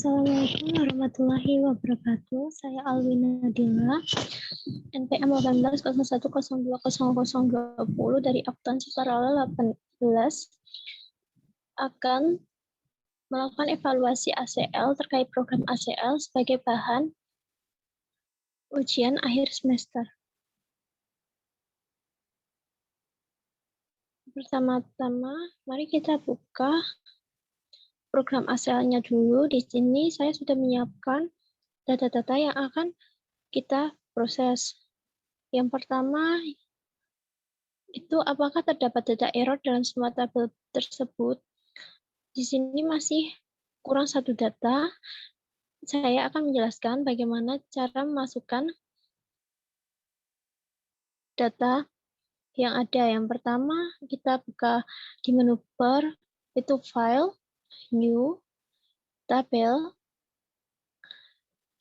Assalamualaikum warahmatullahi wabarakatuh. Saya Alwina Dila, NPM 1801020020 dari akuntansi paralel 18 akan melakukan evaluasi ACL terkait program ACL sebagai bahan ujian akhir semester. Pertama-tama, mari kita buka program ACL-nya dulu. Di sini saya sudah menyiapkan data-data yang akan kita proses. Yang pertama, itu apakah terdapat data error dalam semua tabel tersebut. Di sini masih kurang satu data. Saya akan menjelaskan bagaimana cara memasukkan data yang ada. Yang pertama, kita buka di menu bar, itu File, New, Tabel.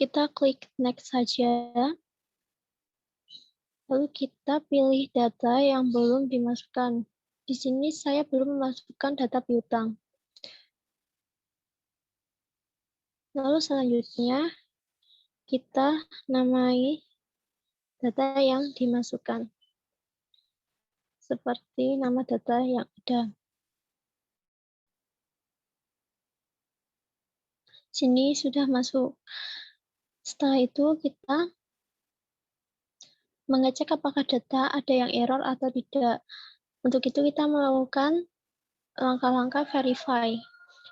Kita klik Next saja. Lalu kita pilih data yang belum dimasukkan. Di sini saya belum memasukkan data piutang. Lalu selanjutnya, kita namai data yang dimasukkan. Seperti nama data yang ada. Sini sudah masuk. Setelah itu kita mengecek apakah data ada yang error atau tidak. Untuk itu kita melakukan langkah-langkah verify.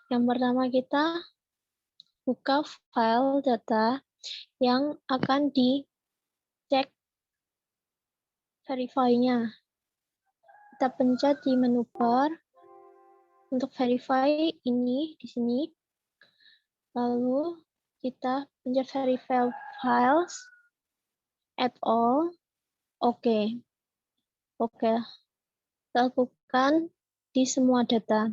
Yang pertama kita buka file data yang akan dicek verify-nya. Kita pencet di menu bar untuk verify ini di sini. Lalu kita pencet verify files, add all, oke. Oke, lakukan di semua data.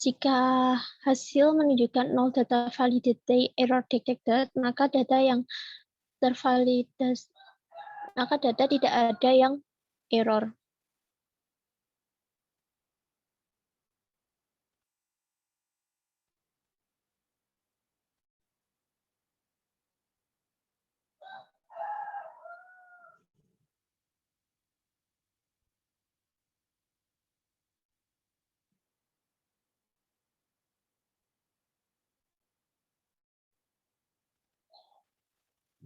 Jika hasil menunjukkan 0 data validity error detected, maka data yang tervalidasi, maka data tidak ada yang error.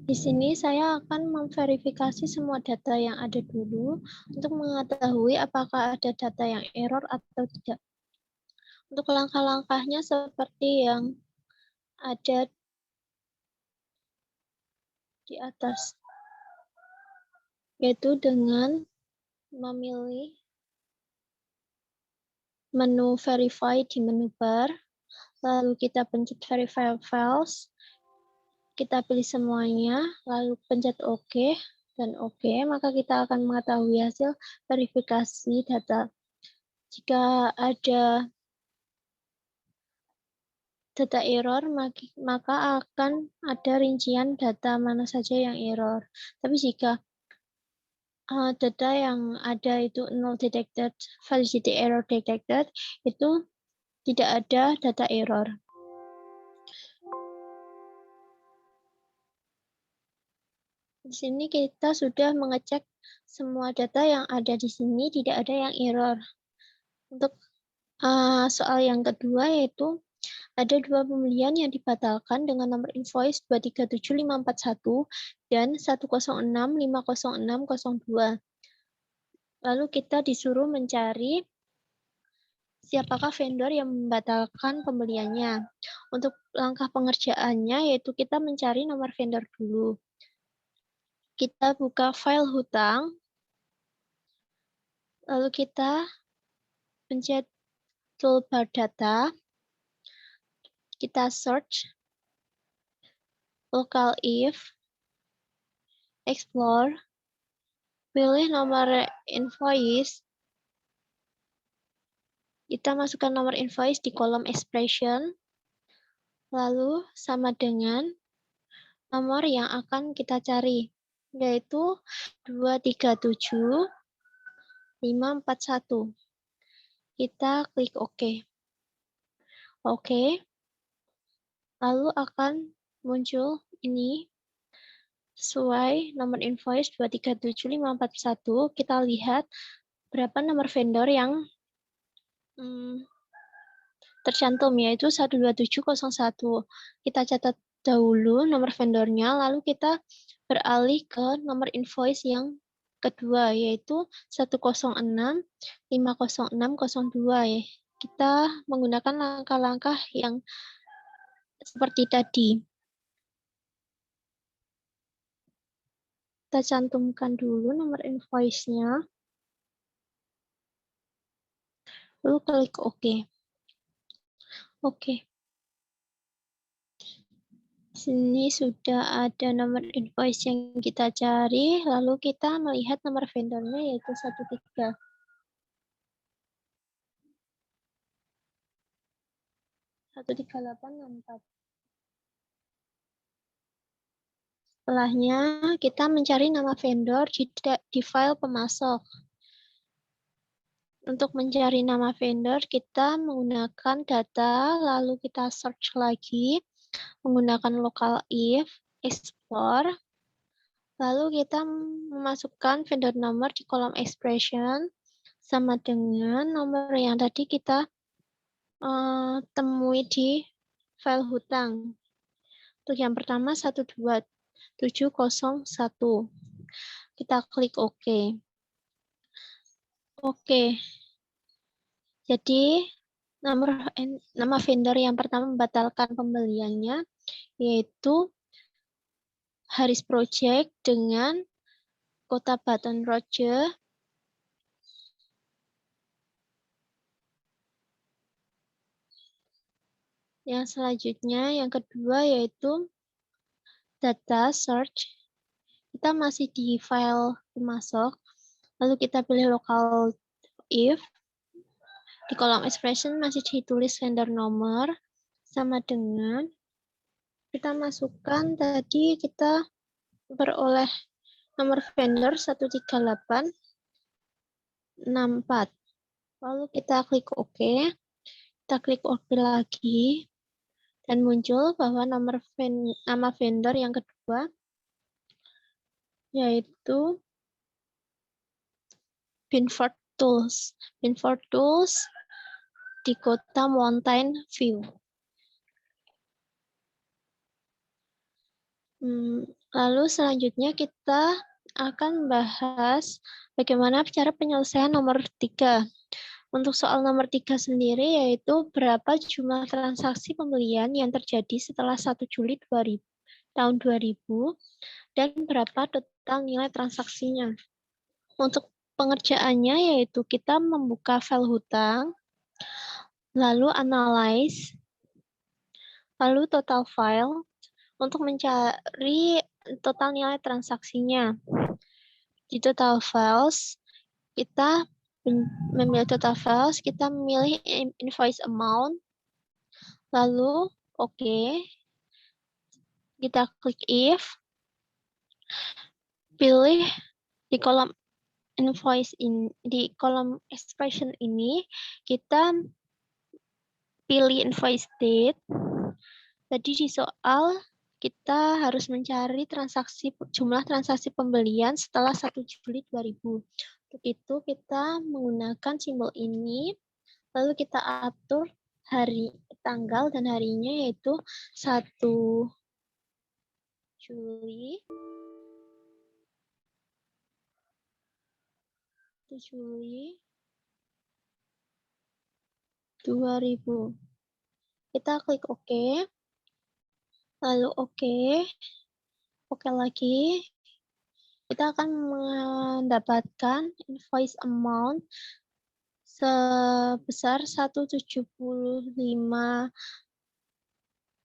Di sini saya akan memverifikasi semua data yang ada dulu untuk mengetahui apakah ada data yang error atau tidak. Untuk langkah-langkahnya seperti yang ada di atas, yaitu dengan memilih menu verify di menu bar, lalu kita pencet verify files, kita pilih semuanya, lalu pencet OK, dan OK, maka kita akan mengetahui hasil verifikasi data. Jika ada data error, maka akan ada rincian data mana saja yang error. Tapi jika data yang ada itu 0 detected, validity error detected, itu tidak ada data error. Di sini kita sudah mengecek semua data yang ada di sini, tidak ada yang error. Untuk soal yang kedua yaitu ada 2 pembelian yang dibatalkan dengan nomor invoice 237.541 dan 106.50602. Lalu kita disuruh mencari siapakah vendor yang membatalkan pembeliannya. Untuk langkah pengerjaannya yaitu kita mencari nomor vendor dulu. Kita buka file hutang, lalu kita pencet toolbar data, kita search, local if, explore, pilih nomor invoice, kita masukkan nomor invoice di kolom expression, lalu sama dengan nomor yang akan kita cari, yaitu 237.541. Kita klik OK. Oke. Lalu akan muncul ini sesuai nomor invoice 2375541. Kita lihat berapa nomor vendor yang tercantum, yaitu 12701. Kita catat dahulu nomor vendornya, lalu kita beralih ke nomor invoice yang kedua, yaitu 106-50602. Ya. Kita menggunakan langkah-langkah yang seperti tadi. Kita cantumkan dulu nomor invoice-nya, lalu klik OK. Oke. Sini sudah ada nomor invoice yang kita cari, lalu kita melihat nomor vendornya yaitu 13864. Setelahnya kita mencari nama vendor di file pemasok. Untuk mencari nama vendor, kita menggunakan data, lalu kita search lagi, menggunakan local if, explore, lalu kita memasukkan vendor nomor di kolom expression, sama dengan nomor yang tadi kita temui di file hutang. Untuk yang pertama 12701. Kita klik OK. Oke. Jadi nama vendor yang pertama membatalkan pembeliannya yaitu Haris Project dengan Kota Baton Rouge. Yang selanjutnya, yang kedua yaitu data search. Kita masih di file pemasok, lalu kita pilih local if. Di kolom expression masih ditulis vendor nomor, sama dengan kita masukkan tadi kita beroleh nomor vendor 13864. Lalu kita klik OK. Kita klik OK lagi. Dan muncul bahwa nama vendor yang kedua yaitu Binford Tools. Binford Tools di kota Mountain View. Lalu selanjutnya kita akan bahas bagaimana cara penyelesaian nomor 3. Untuk soal nomor 3 sendiri yaitu berapa jumlah transaksi pembelian yang terjadi setelah 1 Juli tahun 2000 dan berapa total nilai transaksinya. Untuk pengerjaannya yaitu kita membuka file hutang, lalu analyze, lalu total file untuk mencari total nilai transaksinya. Di total files, kita memilih total files, kita memilih invoice amount, lalu OK, kita klik if, pilih di kolom invoice di kolom expression ini, kita pilih invoice date. Tadi di soal kita harus mencari jumlah transaksi pembelian setelah 1 Juli 2000. Untuk itu kita menggunakan simbol ini, lalu kita atur tanggal dan harinya yaitu 1 Juli 2000. Kita klik OK. Lalu OK lagi. Kita akan mendapatkan invoice amount sebesar 175.209,92.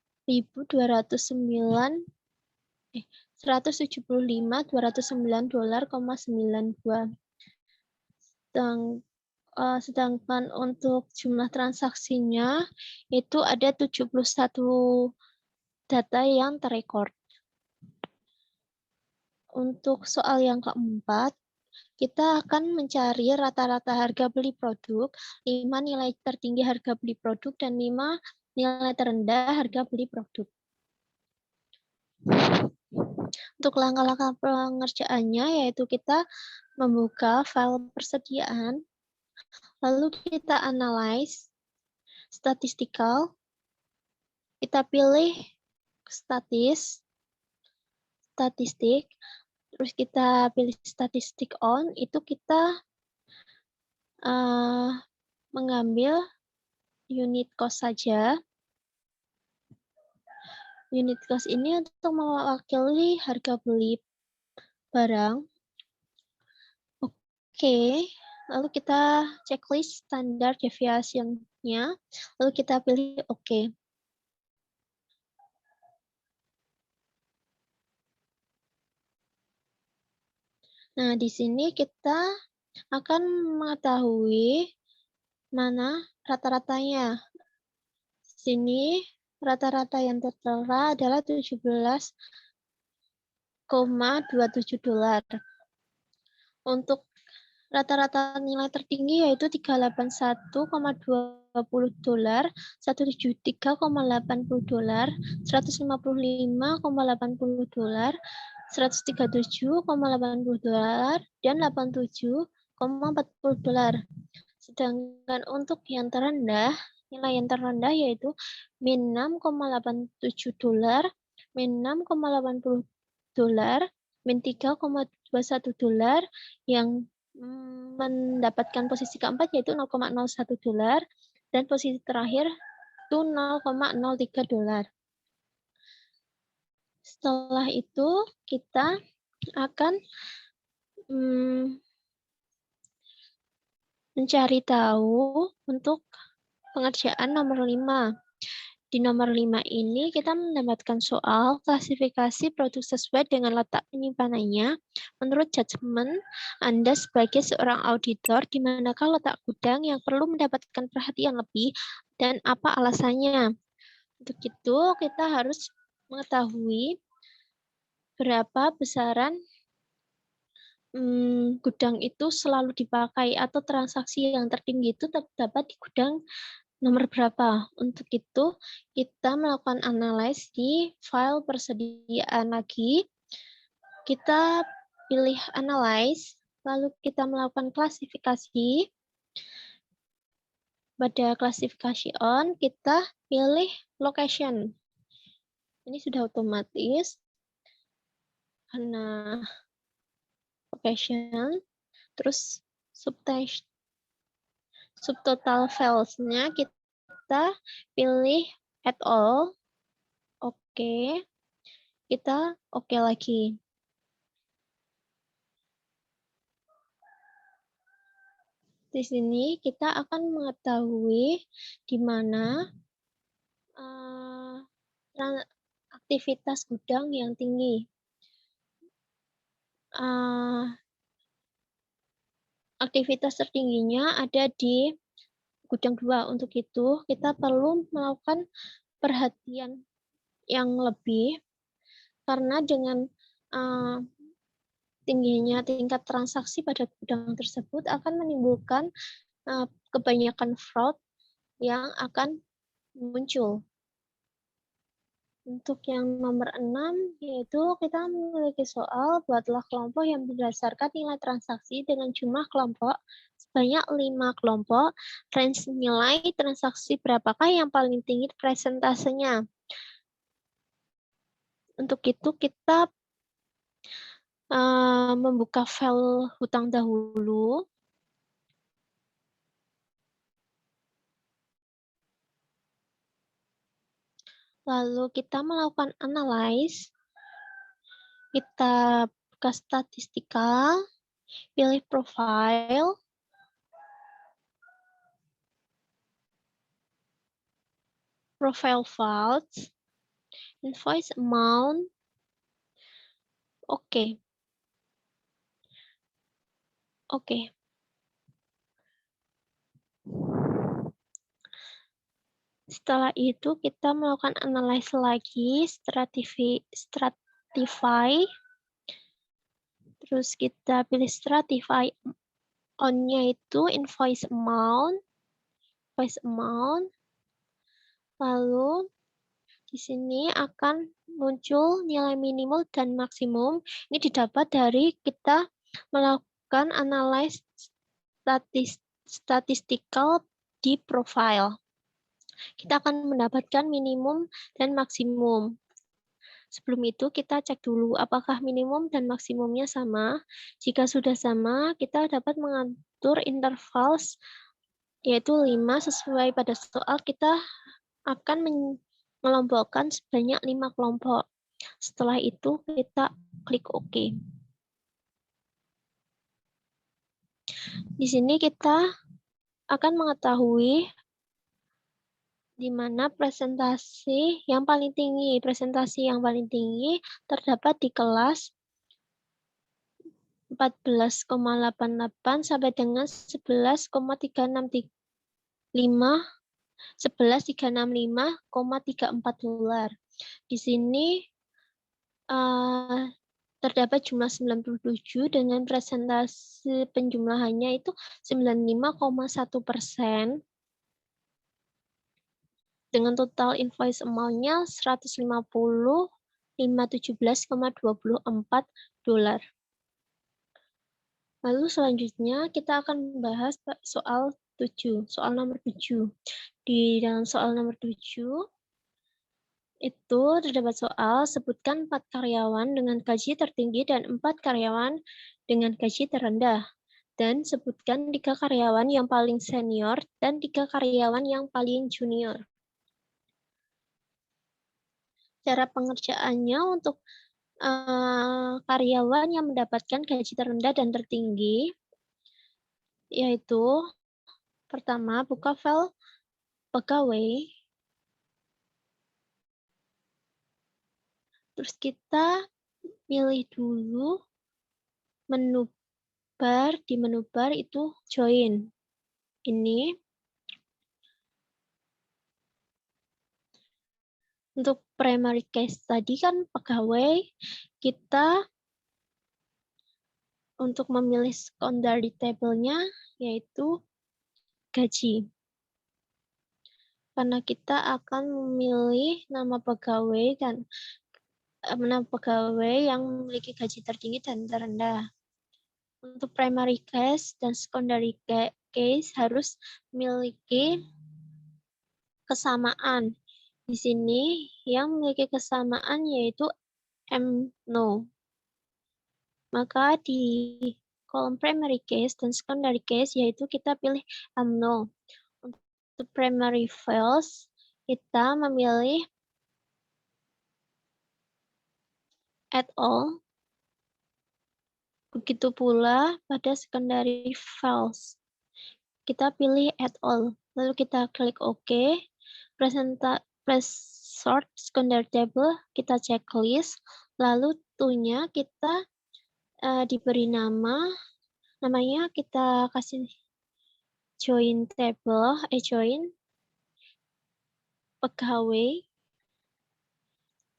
Sedangkan untuk jumlah transaksinya itu ada 71 data yang terrekord. Untuk soal yang keempat, kita akan mencari rata-rata harga beli produk, 5 nilai tertinggi harga beli produk, dan 5 nilai terendah harga beli produk. Untuk langkah-langkah pengerjaannya yaitu kita membuka file persediaan, lalu kita analyze statistical, kita pilih statistik, terus kita pilih statistik on, itu kita mengambil unit cost saja. Unit cost ini untuk mewakili harga beli barang. Oke, lalu kita checklist standar deviation-nya, lalu kita pilih oke. Nah, di sini kita akan mengetahui mana rata-ratanya. Di sini rata-rata yang tertera adalah 17,27 dolar. Untuk rata-rata nilai tertinggi yaitu 381,20 dolar, 173,80 dolar, 155,80 dolar, 137,80 dolar, dan 87,40 dolar. Sedangkan untuk yang terendah, nilai yang terendah yaitu min 6,87 dolar, min 6,80 dolar, min 3,21 dolar, yang mendapatkan posisi keempat yaitu 0,01 dolar, dan posisi terakhir itu 0,03 dolar. Setelah itu kita akan mencari tahu untuk pengerjaan nomor 5. Di nomor 5 ini kita mendapatkan soal klasifikasi produk sesuai dengan letak penyimpanannya. Menurut judgement Anda sebagai seorang auditor, di manakah letak gudang yang perlu mendapatkan perhatian lebih dan apa alasannya? Untuk itu kita harus mengetahui berapa besaran gudang itu selalu dipakai atau transaksi yang tertinggi itu terdapat di gudang nomor berapa. Untuk itu, kita melakukan analysis di file persediaan lagi. Kita pilih analyze, lalu kita melakukan klasifikasi. Pada klasifikasi on, kita pilih location. Ini sudah otomatis. Karena location, terus subtotal files-nya kita pilih add all, oke. Kita oke lagi. Di sini kita akan mengetahui di mana aktivitas gudang yang tinggi. Aktivitas tertingginya ada di gudang 2. Untuk itu, kita perlu melakukan perhatian yang lebih, karena dengan tingginya tingkat transaksi pada gudang tersebut akan menimbulkan kebanyakan fraud yang akan muncul. Untuk yang nomor 6, yaitu kita memiliki soal, buatlah kelompok yang berdasarkan nilai transaksi dengan jumlah kelompok sebanyak 5 kelompok. Range nilai transaksi berapakah yang paling tinggi presentasenya? Untuk itu kita membuka file hutang dahulu. Lalu kita melakukan analyze. Kita buka statistikal, pilih profile. Profile files, invoice amount. Oke. Setelah itu kita melakukan analysis lagi, stratify. Terus kita pilih stratify on-nya itu invoice amount. Lalu di sini akan muncul nilai minimum dan maksimum. Ini didapat dari kita melakukan analysis statistikal di profile. Kita akan mendapatkan minimum dan maksimum. Sebelum itu kita cek dulu apakah minimum dan maksimumnya sama. Jika sudah sama, kita dapat mengatur intervals yaitu 5 sesuai pada soal. Kita akan mengelompokkan sebanyak 5 kelompok. Setelah itu kita klik OK. Di sini kita akan mengetahui di mana presentasi yang paling tinggi. Presentasi yang paling tinggi terdapat di kelas 14,88 sampai dengan 11,365,34 dolar. Di sini terdapat jumlah 97 dengan presentasi penjumlahannya itu 95,1%. Dengan total invoice amount-nya 150.517,24 dolar. Lalu selanjutnya kita akan membahas soal 7, soal nomor 7. Di dalam soal nomor 7 itu terdapat soal sebutkan 4 karyawan dengan gaji tertinggi dan 4 karyawan dengan gaji terendah. Dan sebutkan 3 karyawan yang paling senior dan 3 karyawan yang paling junior. Cara pengerjaannya untuk karyawan yang mendapatkan gaji terendah dan tertinggi, yaitu pertama buka file pegawai, terus kita pilih dulu menu bar, di menu bar itu join. Ini untuk primary case tadi kan pegawai, kita untuk memilih secondary table-nya yaitu gaji. Karena kita akan memilih nama pegawai dan nama pegawai yang memiliki gaji tertinggi dan terendah. Untuk primary case dan secondary case harus memiliki kesamaan. Di sini yang memiliki kesamaan yaitu no. Maka di kolom primary case dan secondary case yaitu kita pilih no. Untuk primary files kita memilih at all. Begitu pula pada secondary files. Kita pilih at all. Lalu kita klik OK. Press sort secondary table, kita checklist. Lalu to-nya kita diberi namanya kita kasih join table, join pegawai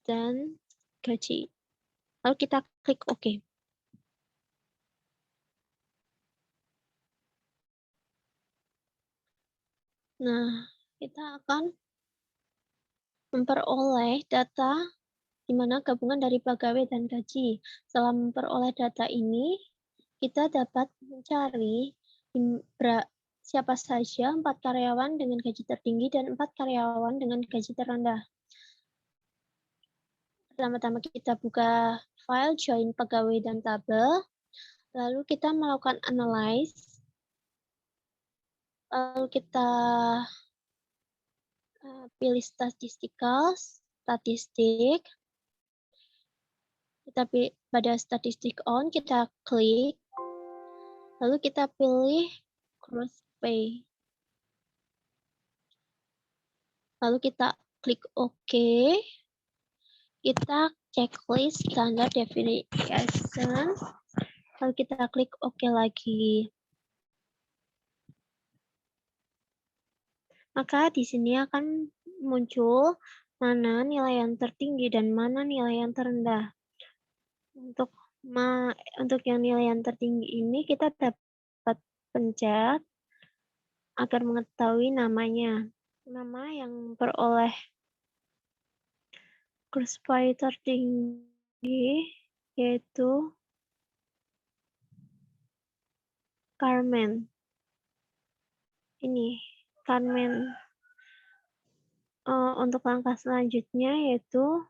dan gaji. Lalu kita klik OK. Nah, kita akan memperoleh data di mana gabungan dari pegawai dan gaji. Setelah memperoleh data ini, kita dapat mencari siapa saja 4 karyawan dengan gaji tertinggi dan 4 karyawan dengan gaji terendah. Pertama-tama kita buka file join pegawai dan tabel, lalu kita melakukan analyze, lalu kita pilih statistik, kita pada statistik on, kita klik, lalu kita pilih cross pay. Lalu kita klik OK. Kita checklist standard deviation. Lalu kita klik OK lagi. Maka di sini akan muncul mana nilai yang tertinggi dan mana nilai yang terendah. Untuk yang nilai yang tertinggi ini kita dapat pencet agar mengetahui namanya. nama yang beroleh Crucify tertinggi yaitu Carmen. Ini Carmen. Untuk langkah selanjutnya yaitu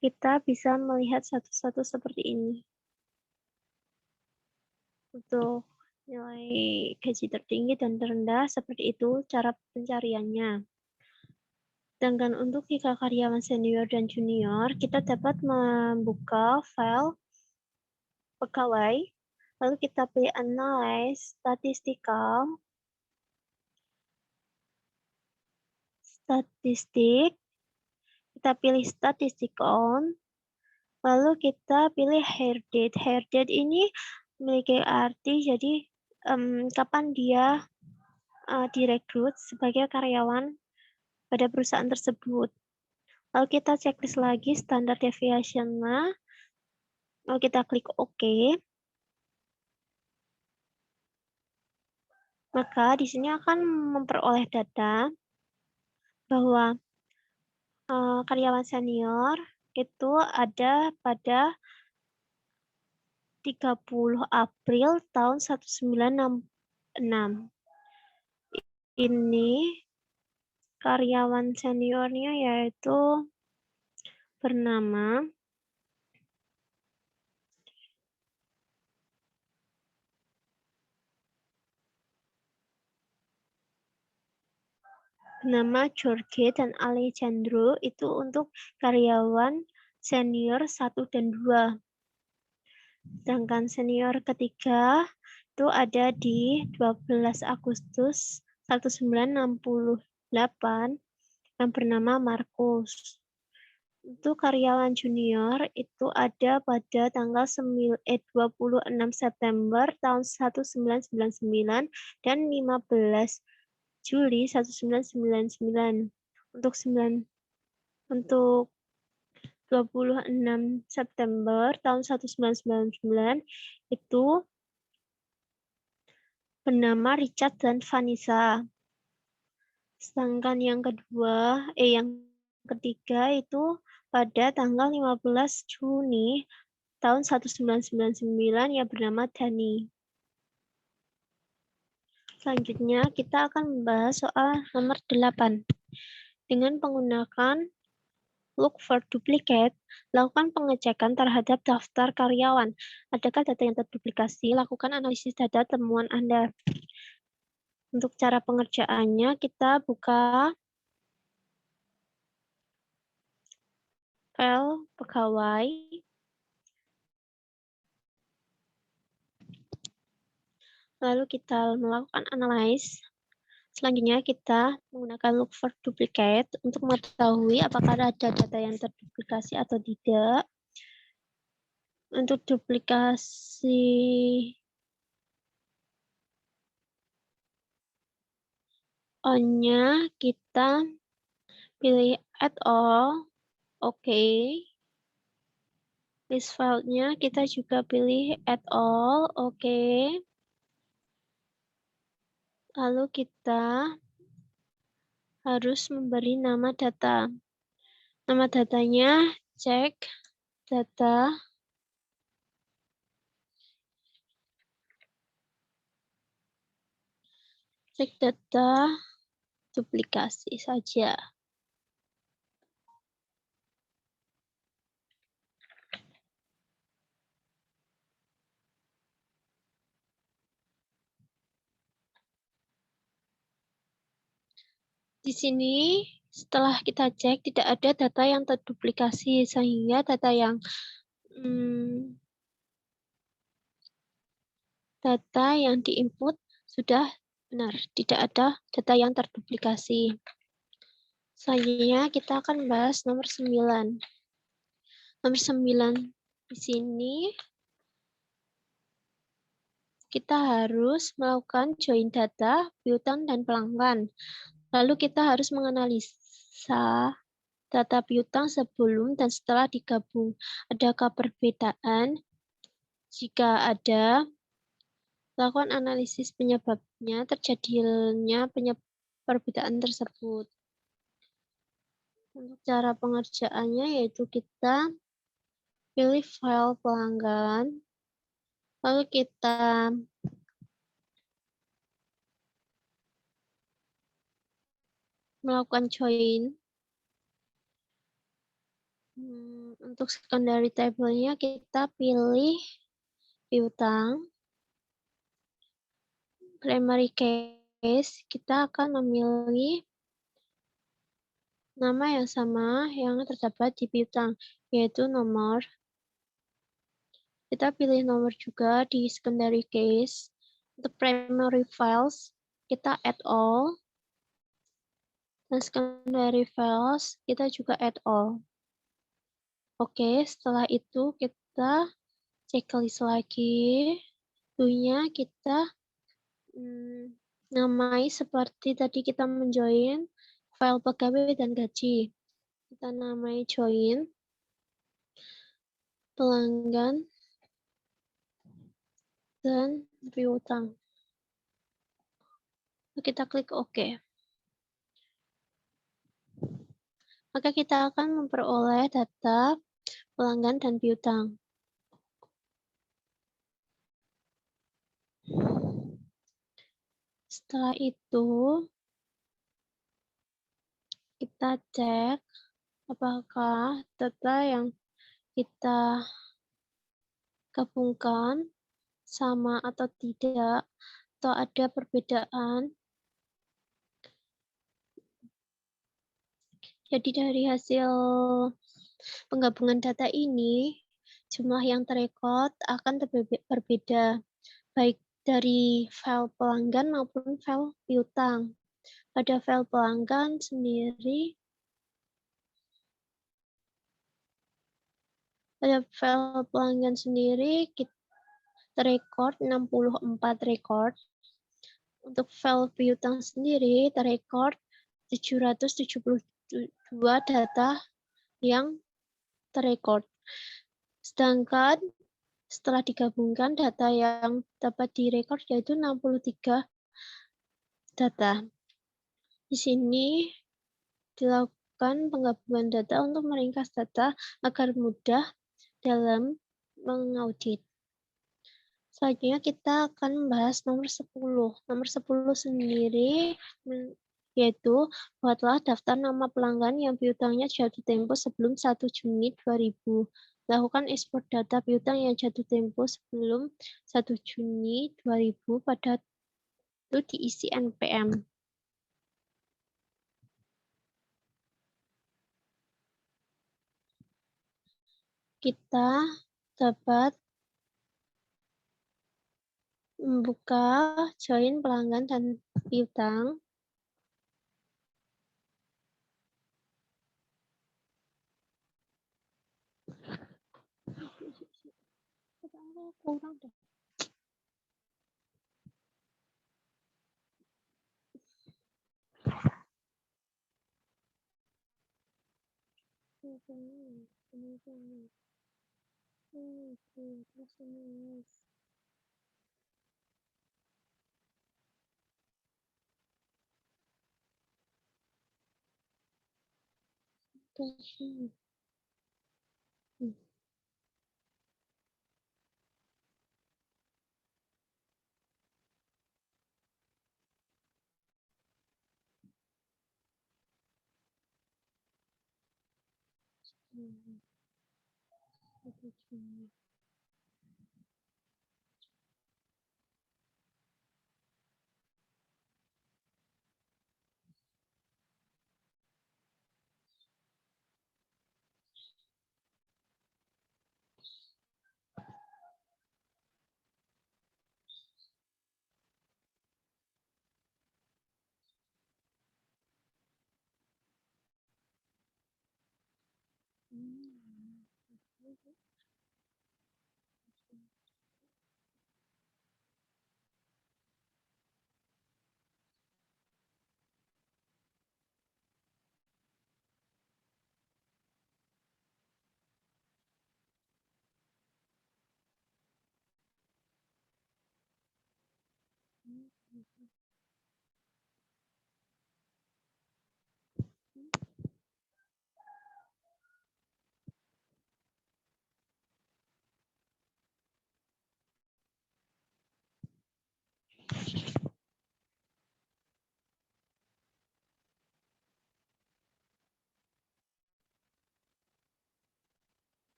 kita bisa melihat satu-satu seperti ini. Untuk nilai gaji tertinggi dan terendah seperti itu cara pencariannya. Sedangkan untuk jika karyawan senior dan junior, kita dapat membuka file pegawai, lalu kita pilih Analyze Statistik, kita pilih Statistik On, lalu kita pilih Hire Date. Hire Date ini memiliki arti jadi kapan dia direkrut sebagai karyawan pada perusahaan tersebut. Lalu kita checklist lagi standar deviation-nya. Lalu kita klik OK. Maka di sini akan memperoleh data bahwa karyawan senior itu ada pada 30 April tahun 1966. Ini karyawan seniornya yaitu bernama Jorge dan Alejandro, itu untuk karyawan senior 1 dan 2. Sedangkan senior ketiga itu ada di 12 Agustus 1968 yang bernama Marcos. Untuk karyawan junior itu ada pada tanggal 26 September tahun 1999 dan 15 Juli 1999. Untuk 26 September tahun 1999 itu bernama Richard dan Vanessa. Sedangkan yang ketiga itu pada tanggal 15 Juni tahun 1999 yang bernama Dani. Selanjutnya kita akan membahas soal nomor 8. Dengan menggunakan Look for Duplicate, lakukan pengecekan terhadap daftar karyawan. Adakah data yang terduplikasi? Lakukan analisis data temuan Anda. Untuk cara pengerjaannya, kita buka file pegawai. Lalu kita melakukan analyze. Selanjutnya kita menggunakan look for duplicate untuk mengetahui apakah ada data yang terduplikasi atau tidak. Untuk duplikasi on-nya kita pilih add all, oke. List file-nya kita juga pilih add all, oke. Lalu kita harus memberi nama data. Nama datanya cek data duplikasi saja. Di sini setelah kita cek tidak ada data yang terduplikasi sehingga data yang diinput sudah benar, tidak ada data yang terduplikasi. Selanjutnya kita akan bahas nomor 9. Nomor 9 di sini kita harus melakukan join data, piutang, dan pelanggan. Lalu kita harus menganalisa data piutang sebelum dan setelah digabung. Adakah perbedaan? Jika ada, lakukan analisis penyebabnya terjadinya perbedaan tersebut. Untuk cara pengerjaannya yaitu kita pilih file pelanggan, lalu kita melakukan join. Untuk secondary table-nya kita pilih piutang. Primary case kita akan memilih nama yang sama yang terdapat di piutang, yaitu nomor. Kita pilih nomor juga di secondary case. Untuk primary files, kita add all. Dan secondary files, kita juga add all. Oke, setelah itu kita checklist lagi. Tentunya kita namai seperti tadi kita menjoin file pegawai dan gaji. Kita namai join pelanggan dan piutang. Kita klik OK. Maka kita akan memperoleh data pelanggan dan piutang. Setelah itu, kita cek apakah data yang kita gabungkan sama atau tidak, atau ada perbedaan. Jadi dari hasil penggabungan data ini, jumlah yang terrekod akan berbeda, baik dari file pelanggan maupun file piutang. Pada file pelanggan sendiri, kita terrekod 64 record. Untuk file piutang sendiri terrekod 772 data yang terrekod. Sedangkan setelah digabungkan data yang dapat direkod yaitu 63 data. Di sini dilakukan penggabungan data untuk meringkas data agar mudah dalam mengaudit. Selanjutnya kita akan membahas nomor 10. Nomor 10 sendiri yaitu buatlah daftar nama pelanggan yang piutangnya jatuh tempo sebelum 1 Juni 2000. Lakukan ekspor data piutang yang jatuh tempo sebelum 1 Juni 2000 pada itu diisi NPM. Kita dapat membuka join pelanggan dan piutang. Kurang deh.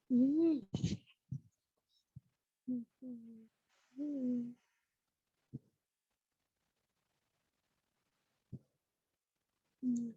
Hmm. Hmm. Hmm.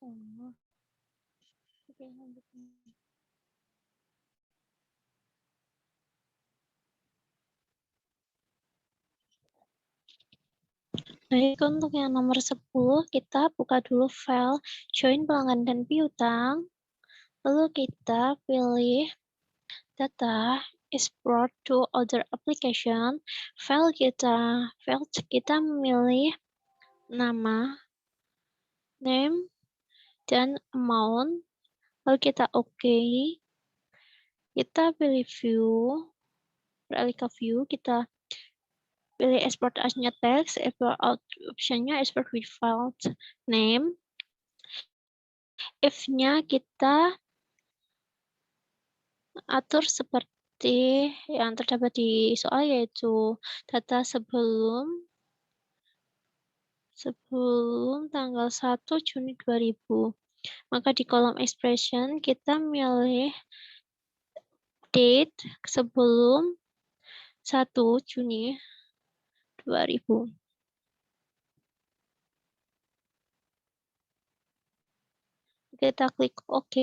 Oh, oke, lanjut. Baik, untuk yang nomor 10, kita buka dulu file join pelanggan dan piutang. Lalu kita pilih data export to other application. File kita memilih nama, name, dan amount. Lalu kita oke. Kita pilih view, beralih ke view, kita pilih export as-nya text, export out optionnya export with file name. If-nya kita atur seperti yang terdapat di soal, yaitu data sebelum tanggal 1 Juni 2000. Maka di kolom expression kita milih date sebelum 1 Juni 2000. Kita klik OK.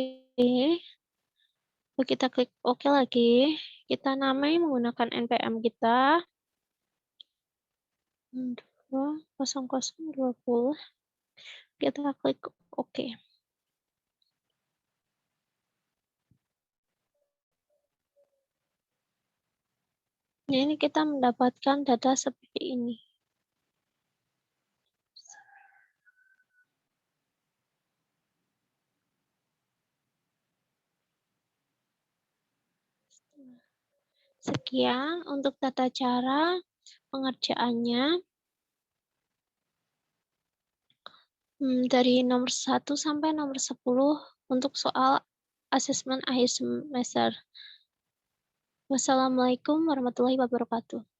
Kita klik OK lagi. Kita namai menggunakan NPM kita. 0020. Kita klik OK. Nah, ini kita mendapatkan data seperti ini. Sekian untuk tata cara pengerjaannya. Dari nomor 1 sampai nomor 10 untuk soal asesmen akhir semester. Wassalamualaikum warahmatullahi wabarakatuh.